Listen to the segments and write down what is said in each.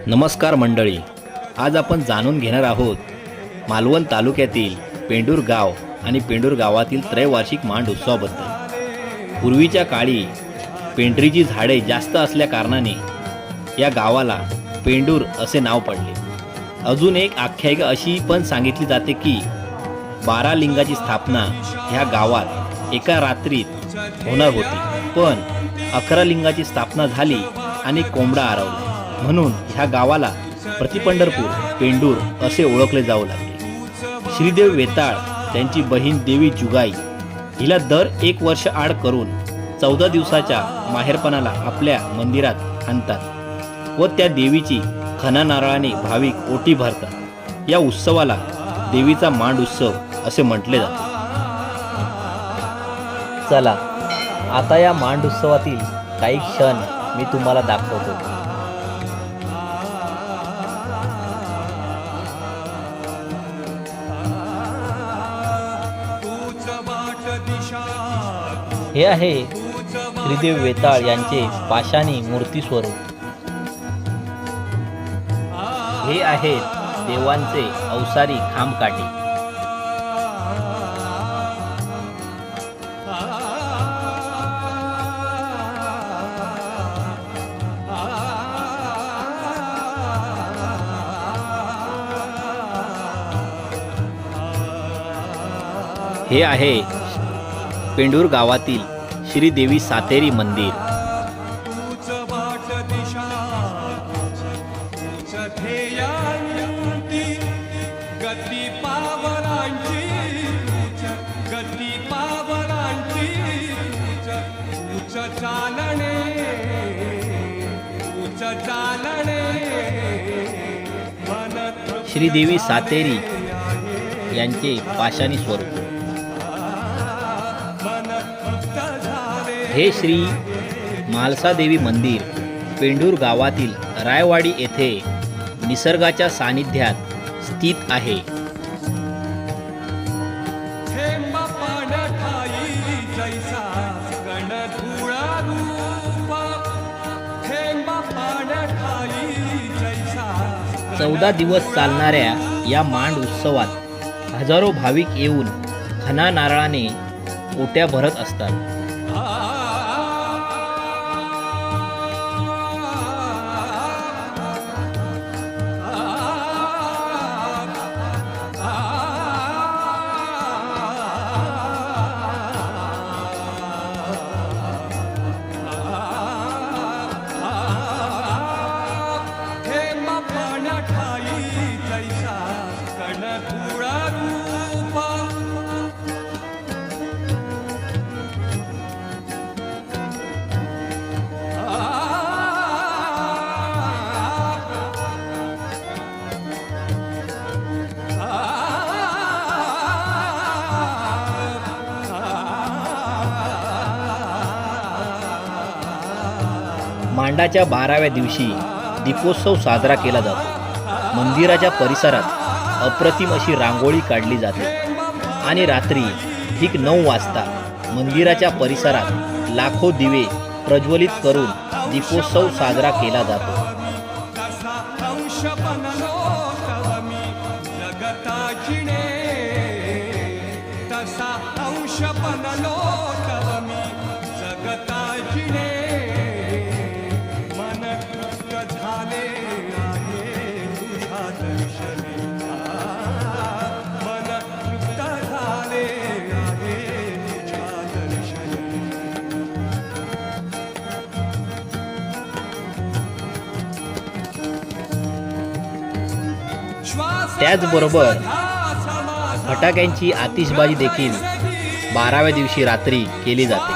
नमस्कार मंडळी, आज आपण जाणून घेणार आहोत मालवण तालुक्यातील पेंडूर गाव आणि पेंडूर गावातील त्रैवार्षिक मांड उत्सवाबद्दल। पूर्वीच्या काळी पेंढरीची झाडे जास्त असल्या कारणाने या गावाला पेंडूर असे नाव पडले। अजून एक आख्यायिका अशी पण सांगितली जाते की 12 लिंगाची स्थापना ह्या गावात एका रात्रीत होणार होती, पण 11 लिंगाची स्थापना झाली आणि कोंबडा आरवला, म्हणून ह्या गावाला प्रतिपंढरपूर पेंडूर असे ओळखले जाऊ लागले। श्रीदेव वेताळ त्यांची बहीण देवी जुगाई हिला दर 1 वर्ष आड करून 14 दिवसाच्या माहेरपणाला आपल्या मंदिरात आणतात व त्या देवीची खणा नारळाने भाविक ओटी भरतात। या उत्सवाला देवीचा मांड उत्सव असे म्हटले जाते। चला आता या मांड उत्सवातील काही क्षण मी तुम्हाला दाखवतो। हे आहे श्रीदेव वेताळ यांचे पाषाणी मूर्ती स्वरूप। हे आहेत देवांचे अवसारी खामकाठी। हे आहे पेंडूर गावातील श्रीदेवी सातेरी मंदिर। श्रीदेवी सातेरी यांचे पाषाणी स्वरूप। हे श्री म्हालसादेवी मंदिर पेंडूर गावातील रायवाडी येथे निसर्गाच्या सानिध्यात स्थित आहे। चौदा दिवस चालणाऱ्या या मांड उत्सवात हजारो भाविक येऊन खणा नारळाने ओट्या भरत असतात। मांडाच्या 12व्या दिवशी दीपोत्सव साजरा केला जातो। मंदिराच्या परिसरात अप्रतिम अशी रांगोळी काढली जाते आणि रात्री ठीक 9 वाजता मंदिराच्या परिसरात लाखो दिवे प्रज्वलित करून दीपोत्सव साजरा केला जातो। त्याचबरोबर फटाक्यांची आतिषबाजी देखील 12व्या दिवशी रात्री केली जाते।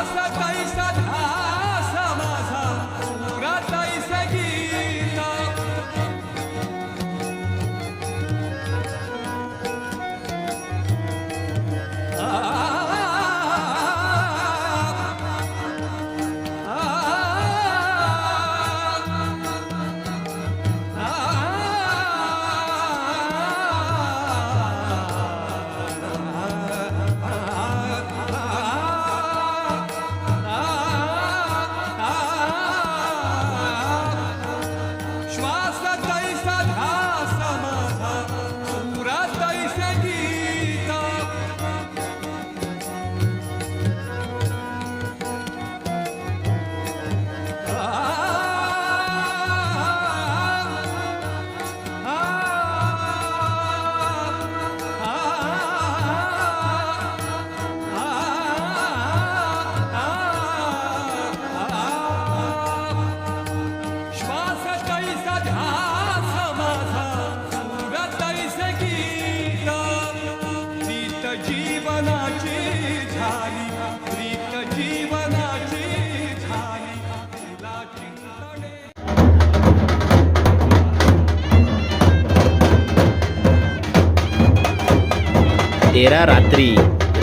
13 रात्री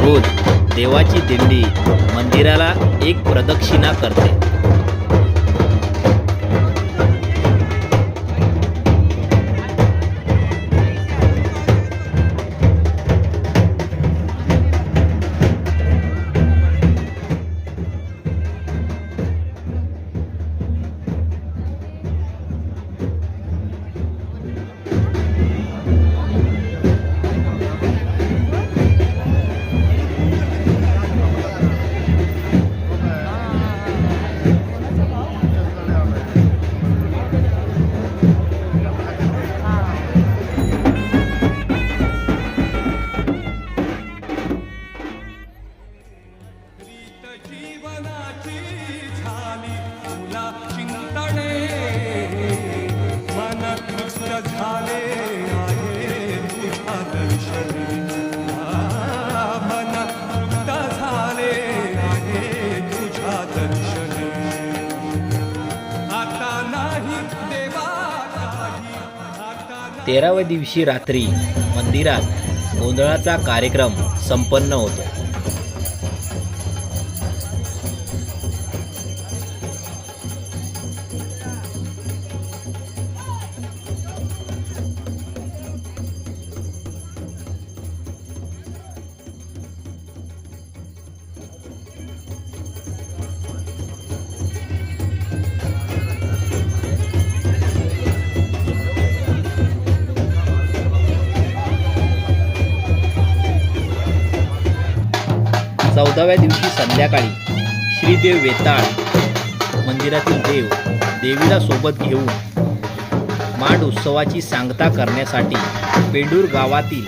रोज देवाची दिंडी मंदिराला एक प्रदक्षिणा करते. जीवनाची झाली तुला चिंतणे मन तृप्त झाले आहे तुझ्या दर्शने मन तृप्त झाले आहे तुझ्या दर्शने आता नाही देवा काही आता 13व्या दिवशी रात्री मंदिरात गोंधळाचा कार्यक्रम संपन्न होतो. चौदाव्या दिवशी संध्याकाळी श्रीदेव वेताळ मंदिरातील देव देवीला सोबत घेऊन मांड उत्सवाची सांगता करण्यासाठी पेंडूर गावातील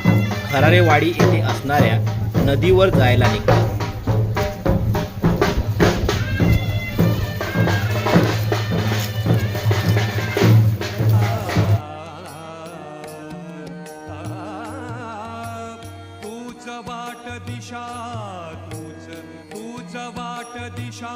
खरारेवाडी येथे असणाऱ्या नदीवर जायला निघतात. तूच वाट दिशा तूच वाट दिशा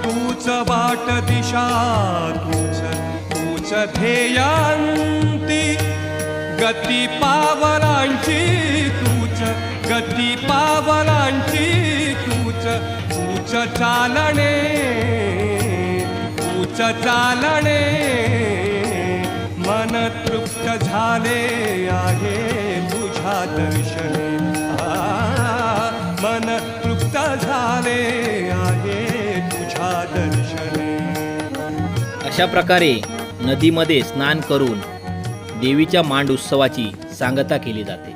तूच वाट दिशा तूच ध्येयांती गती पावलांची तूच गती पावलांची तूच चालणे मन तृप्त झाले आहे तुझ्या दर्शने मन तृप्त झाले आहे तुझ्या दर्शने. अशा प्रकारे नदीमध्ये स्नान करून देवीच्या मांड उत्सवाची सांगता केली जाते.